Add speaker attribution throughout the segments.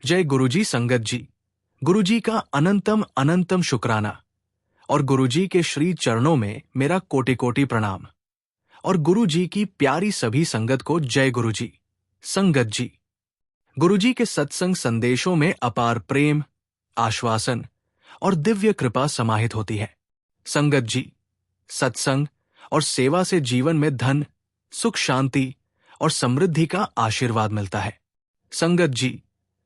Speaker 1: जय गुरुजी संगत जी। गुरुजी का अनंतम अनंतम शुक्राना और गुरुजी के श्री चरणों में मेरा कोटि कोटि प्रणाम। और गुरुजी की प्यारी सभी संगत को जय गुरुजी संगत जी। गुरुजी के सत्संग संदेशों में अपार प्रेम, आश्वासन और दिव्य कृपा समाहित होती है। संगत जी, सत्संग और सेवा से जीवन में धन, सुख, शांति और समृद्धि का आशीर्वाद मिलता है। संगत जी,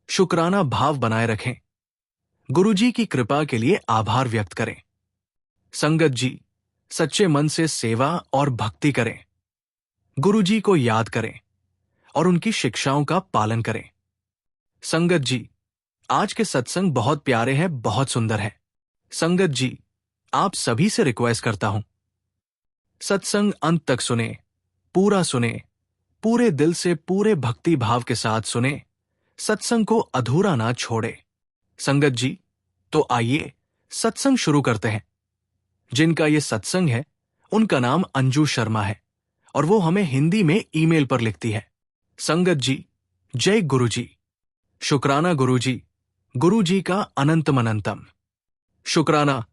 Speaker 1: शुक्राना भाव बनाए रखें। गुरुजी की कृपा के लिए आभार व्यक्त करें। संगत जी, सच्चे मन से सेवा और भक्ति करें। गुरुजी को याद करें और उनकी शिक्षाओं का पालन करें। संगत जी, आज के सत्संग बहुत प्यारे हैं, बहुत सुंदर है। संगत जी, आप सभी से रिक्वेस्ट करता हूं, सत्संग अंत तक सुने, पूरा सुने, पूरे दिल से पूरे भक्ति भाव के साथ सुने, सत्संग को अधूरा ना छोड़े। संगत जी, तो आइए सत्संग शुरू करते हैं। जिनका ये सत्संग है उनका नाम अंजू शर्मा है और वो हमें हिंदी में ईमेल पर लिखती है। संगत जी, जय गुरुजी। शुक्राना गुरुजी, गुरुजी का अनंतम अनंतम शुक्राना।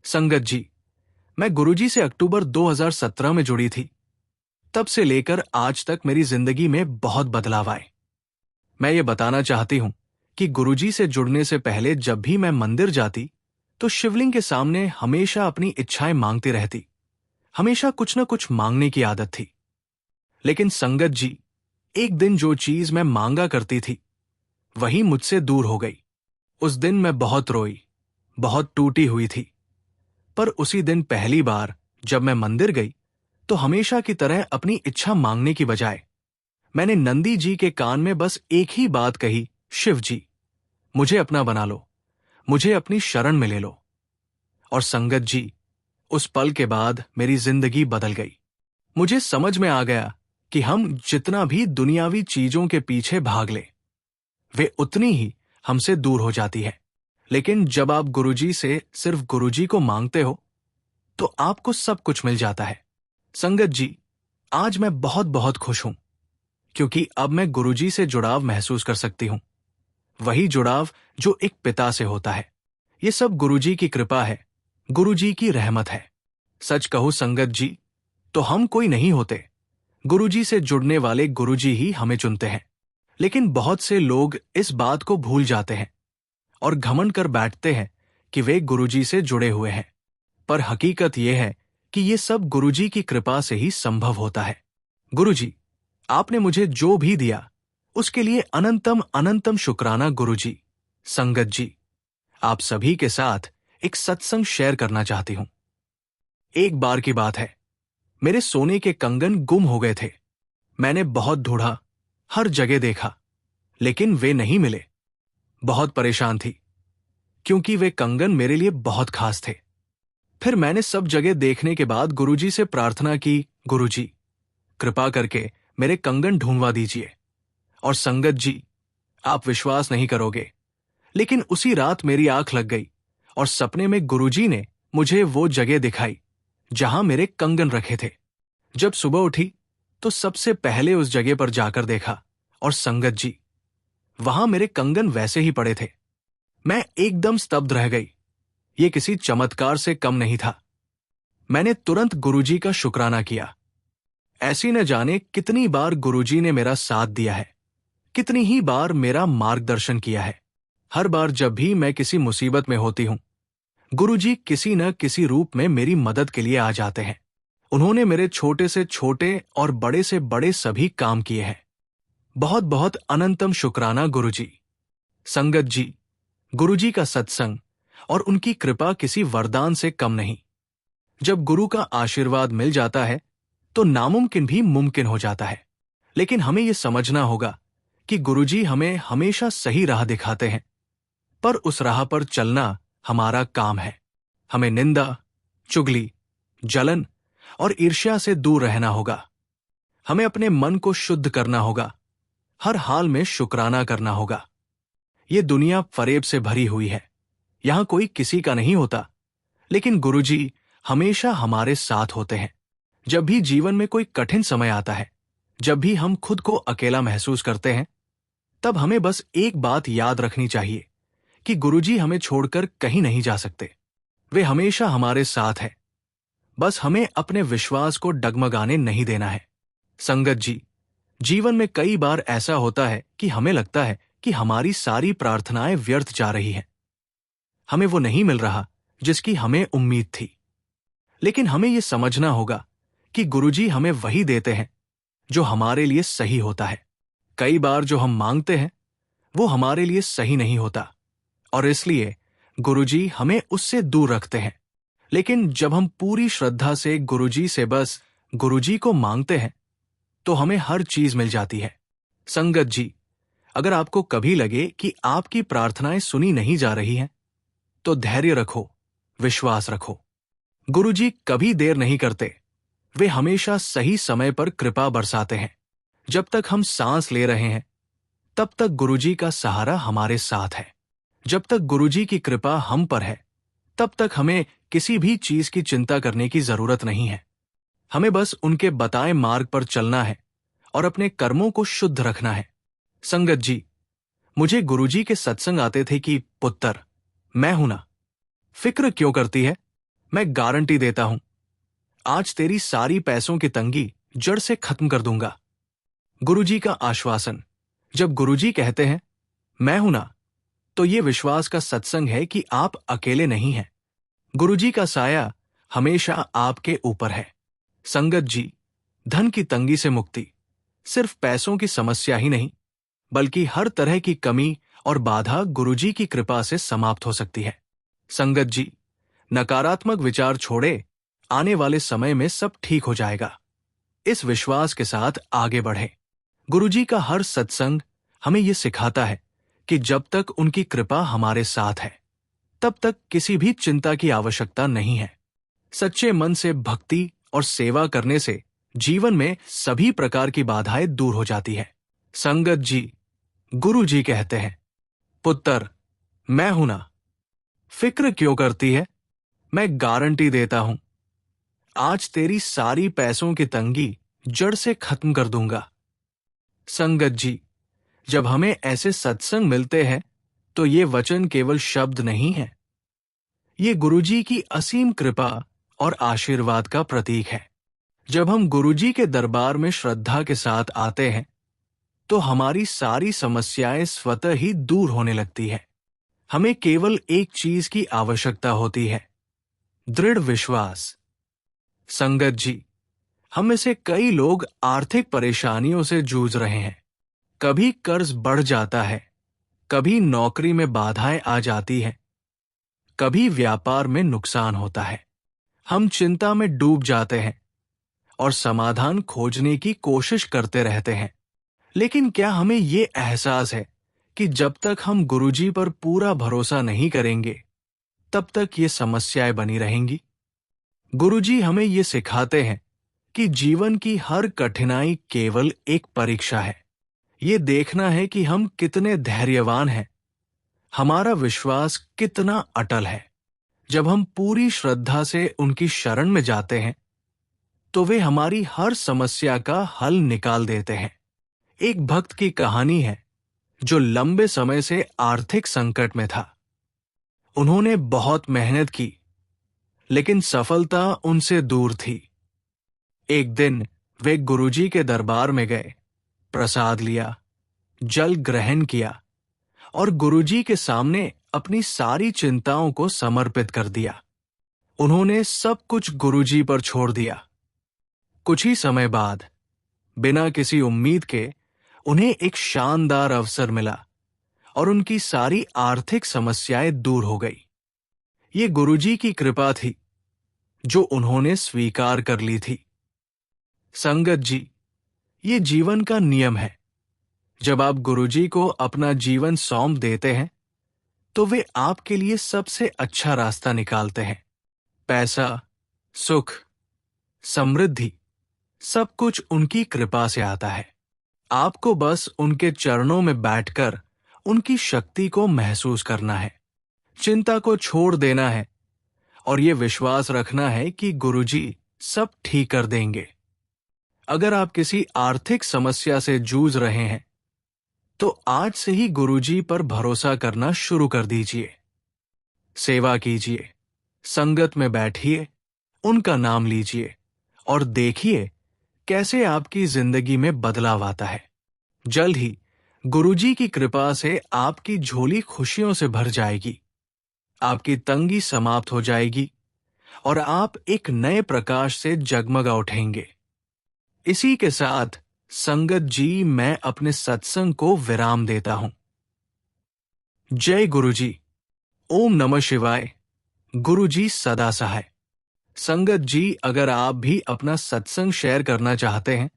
Speaker 1: संगत जी, मैं गुरुजी से अक्टूबर 2017 में जुड़ी थी। तब से लेकर आज तक मेरी जिंदगी में बहुत बदलाव आए। मैं ये बताना चाहती हूं कि गुरुजी से जुड़ने से पहले जब भी मैं मंदिर जाती तो शिवलिंग के सामने हमेशा अपनी इच्छाएं मांगती रहती। हमेशा कुछ न कुछ मांगने की आदत थी। लेकिन संगत जी, एक दिन जो चीज मैं मांगा करती थी वही मुझसे दूर हो गई। उस दिन मैं बहुत रोई, बहुत टूटी हुई थी। पर उसी दिन पहली बार जब मैं मंदिर गई तो हमेशा की तरह अपनी इच्छा मांगने की बजाय मैंने नंदी जी के कान में बस एक ही बात कही, शिव जी, मुझे अपना बना लो, मुझे अपनी शरण में ले लो। और संगत जी, उस पल के बाद मेरी जिंदगी बदल गई। मुझे समझ में आ गया कि हम जितना भी दुनियावी चीजों के पीछे भाग ले, वे उतनी ही हमसे दूर हो जाती है। लेकिन जब आप गुरुजी से सिर्फ गुरुजी को मांगते हो तो आपको सब कुछ मिल जाता है। संगत जी, आज मैं बहुत बहुत खुश हूं क्योंकि अब मैं गुरुजी से जुड़ाव महसूस कर सकती हूं। वही जुड़ाव जो एक पिता से होता है। ये सब गुरुजी की कृपा है, गुरुजी की रहमत है। सच कहूं संगत जी, तो हम कोई नहीं होते। गुरुजी से जुड़ने वाले गुरुजी ही हमें चुनते हैं। लेकिन बहुत से लोग इस बात को भूल जाते हैं और घमंड कर बैठते हैं कि वे गुरुजी से जुड़े हुए हैं। पर हकीकत यह है कि ये सब गुरुजी की कृपा से ही संभव होता है। गुरुजी, आपने मुझे जो भी दिया उसके लिए अनंतम अनंतम शुक्राना गुरुजी। संगत जी, आप सभी के साथ एक सत्संग शेयर करना चाहती हूं। एक बार की बात है, मेरे सोने के कंगन गुम हो गए थे। मैंने बहुत ढूंढा, हर जगह देखा, लेकिन वे नहीं मिले। बहुत परेशान थी क्योंकि वे कंगन मेरे लिए बहुत खास थे। फिर मैंने सब जगह देखने के बाद गुरुजी से प्रार्थना की, गुरुजी, कृपा करके मेरे कंगन ढूंढवा दीजिए। और संगत जी, आप विश्वास नहीं करोगे, लेकिन उसी रात मेरी आंख लग गई और सपने में गुरुजी ने मुझे वो जगह दिखाई जहां मेरे कंगन रखे थे। जब सुबह उठी तो सबसे पहले उस जगह पर जाकर देखा और संगत जी, वहां मेरे कंगन वैसे ही पड़े थे। मैं एकदम स्तब्ध रह गई। ये किसी चमत्कार से कम नहीं था। मैंने तुरंत गुरुजी का शुक्राना किया। ऐसी न जाने कितनी बार गुरुजी ने मेरा साथ दिया है, कितनी ही बार मेरा मार्गदर्शन किया है। हर बार जब भी मैं किसी मुसीबत में होती हूं, गुरुजी किसी न किसी रूप में मेरी मदद के लिए आ जाते हैं। उन्होंने मेरे छोटे से छोटे और बड़े से बड़े सभी काम किए हैं। बहुत बहुत अनंतम शुक्राना गुरुजी। संगत जी, गुरुजी का सत्संग और उनकी कृपा किसी वरदान से कम नहीं। जब गुरु का आशीर्वाद मिल जाता है तो नामुमकिन भी मुमकिन हो जाता है। लेकिन हमें यह समझना होगा कि गुरुजी हमें हमेशा सही राह दिखाते हैं, पर उस राह पर चलना हमारा काम है। हमें निंदा, चुगली, जलन और ईर्ष्या से दूर रहना होगा। हमें अपने मन को शुद्ध करना होगा। हर हाल में शुक्राना करना होगा। ये दुनिया फरेब से भरी हुई है, यहां कोई किसी का नहीं होता, लेकिन गुरुजी हमेशा हमारे साथ होते हैं। जब भी जीवन में कोई कठिन समय आता है, जब भी हम खुद को अकेला महसूस करते हैं, तब हमें बस एक बात याद रखनी चाहिए कि गुरुजी हमें छोड़कर कहीं नहीं जा सकते। वे हमेशा हमारे साथ हैं। बस हमें अपने विश्वास को डगमगाने नहीं देना है। संगत जी, जीवन में कई बार ऐसा होता है कि हमें लगता है कि हमारी सारी प्रार्थनाएं व्यर्थ जा रही हैं। हमें वो नहीं मिल रहा जिसकी हमें उम्मीद थी। लेकिन हमें यह समझना होगा कि गुरुजी हमें वही देते हैं जो हमारे लिए सही होता है। कई बार जो हम मांगते हैं वो हमारे लिए सही नहीं होता और इसलिए गुरुजी हमें उससे दूर रखते हैं। लेकिन जब हम पूरी श्रद्धा से गुरुजी से बस गुरुजी को मांगते हैं तो हमें हर चीज मिल जाती है। संगत जी, अगर आपको कभी लगे कि आपकी प्रार्थनाएं सुनी नहीं जा रही हैं, तो धैर्य रखो, विश्वास रखो। गुरुजी कभी देर नहीं करते। वे हमेशा सही समय पर कृपा बरसाते हैं। जब तक हम सांस ले रहे हैं तब तक गुरुजी का सहारा हमारे साथ है। जब तक गुरुजी की कृपा हम पर है तब तक हमें किसी भी चीज की चिंता करने की जरूरत नहीं है। हमें बस उनके बताए मार्ग पर चलना है और अपने कर्मों को शुद्ध रखना है। संगत जी, मुझे गुरुजी के सत्संग आते थे कि पुत्र, मैं हूं ना, फिक्र क्यों करती है, मैं गारंटी देता हूं, आज तेरी सारी पैसों की तंगी जड़ से खत्म कर दूंगा। गुरुजी का आश्वासन। जब गुरुजी कहते हैं मैं हूं ना, तो ये विश्वास का सत्संग है कि आप अकेले नहीं हैं। गुरुजी का साया हमेशा आपके ऊपर है। संगत जी, धन की तंगी से मुक्ति सिर्फ पैसों की समस्या ही नहीं, बल्कि हर तरह की कमी और बाधा गुरुजी की कृपा से समाप्त हो सकती है। संगत जी, नकारात्मक विचार छोड़े, आने वाले समय में सब ठीक हो जाएगा। इस विश्वास के साथ आगे बढ़ें। गुरुजी का हर सत्संग हमें यह सिखाता है कि जब तक उनकी कृपा हमारे साथ है, तब तक किसी भी चिंता की आवश्यकता नहीं है। सच्चे मन से भक्ति और सेवा करने से जीवन में सभी प्रकार की बाधाएं दूर हो जाती है। संगत जी, गुरुजी कहते हैं, पुत्र, मैं हूं ना, फिक्र क्यों करती है, मैं गारंटी देता हूं, आज तेरी सारी पैसों की तंगी जड़ से खत्म कर दूंगा। संगत जी, जब हमें ऐसे सत्संग मिलते हैं तो ये वचन केवल शब्द नहीं है, ये गुरुजी की असीम कृपा और आशीर्वाद का प्रतीक है। जब हम गुरुजी के दरबार में श्रद्धा के साथ आते हैं तो हमारी सारी समस्याएं स्वतः ही दूर होने लगती है। हमें केवल एक चीज की आवश्यकता होती है, दृढ़ विश्वास। संगत जी, हम में से कई लोग आर्थिक परेशानियों से जूझ रहे हैं। कभी कर्ज बढ़ जाता है, कभी नौकरी में बाधाएं आ जाती हैं, कभी व्यापार में नुकसान होता है। हम चिंता में डूब जाते हैं और समाधान खोजने की कोशिश करते रहते हैं। लेकिन क्या हमें ये एहसास है कि जब तक हम गुरुजी पर पूरा भरोसा नहीं करेंगे, तब तक ये समस्याएं बनी रहेंगी? गुरुजी हमें ये सिखाते हैं कि जीवन की हर कठिनाई केवल एक परीक्षा है। ये देखना है कि हम कितने धैर्यवान हैं, हमारा विश्वास कितना अटल है। जब हम पूरी श्रद्धा से उनकी शरण में जाते हैं तो वे हमारी हर समस्या का हल निकाल देते हैं। एक भक्त की कहानी है जो लंबे समय से आर्थिक संकट में था। उन्होंने बहुत मेहनत की, लेकिन सफलता उनसे दूर थी। एक दिन वे गुरुजी के दरबार में गए, प्रसाद लिया, जल ग्रहण किया और गुरुजी के सामने अपनी सारी चिंताओं को समर्पित कर दिया। उन्होंने सब कुछ गुरुजी पर छोड़ दिया। कुछ ही समय बाद, बिना किसी उम्मीद के, उन्हें एक शानदार अवसर मिला और उनकी सारी आर्थिक समस्याएं दूर हो गई। ये गुरुजी की कृपा थी जो उन्होंने स्वीकार कर ली थी। संगत जी, ये जीवन का नियम है। जब आप गुरुजी को अपना जीवन सौंप देते हैं तो वे आपके लिए सबसे अच्छा रास्ता निकालते हैं। पैसा, सुख, समृद्धि, सब कुछ उनकी कृपा से आता है। आपको बस उनके चरणों में बैठकर उनकी शक्ति को महसूस करना है, चिंता को छोड़ देना है और ये विश्वास रखना है कि गुरुजी सब ठीक कर देंगे। अगर आप किसी आर्थिक समस्या से जूझ रहे हैं तो आज से ही गुरुजी पर भरोसा करना शुरू कर दीजिए। सेवा कीजिए, संगत में बैठिए, उनका नाम लीजिए और देखिए कैसे आपकी जिंदगी में बदलाव आता है। जल्द ही गुरुजी की कृपा से आपकी झोली खुशियों से भर जाएगी, आपकी तंगी समाप्त हो जाएगी और आप एक नए प्रकाश से जगमगा उठेंगे। इसी के साथ संगत जी, मैं अपने सत्संग को विराम देता हूं। जय गुरुजी। ओम नमः शिवाय। गुरुजी सदा सहाय। संगत जी, अगर आप भी अपना सत्संग शेयर करना चाहते हैं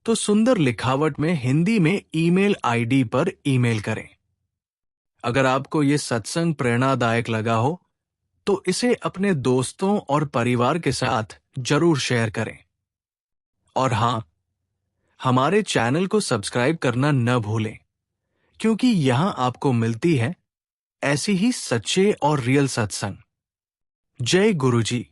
Speaker 1: तो सुंदर लिखावट में हिंदी में ईमेल आईडी पर ईमेल करें। अगर आपको ये सत्संग प्रेरणादायक लगा हो तो इसे अपने दोस्तों और परिवार के साथ जरूर शेयर करें। और हां, हमारे चैनल को सब्सक्राइब करना न भूलें, क्योंकि यहां आपको मिलती है ऐसी ही सच्चे और रियल सत्संग। जय गुरुजी।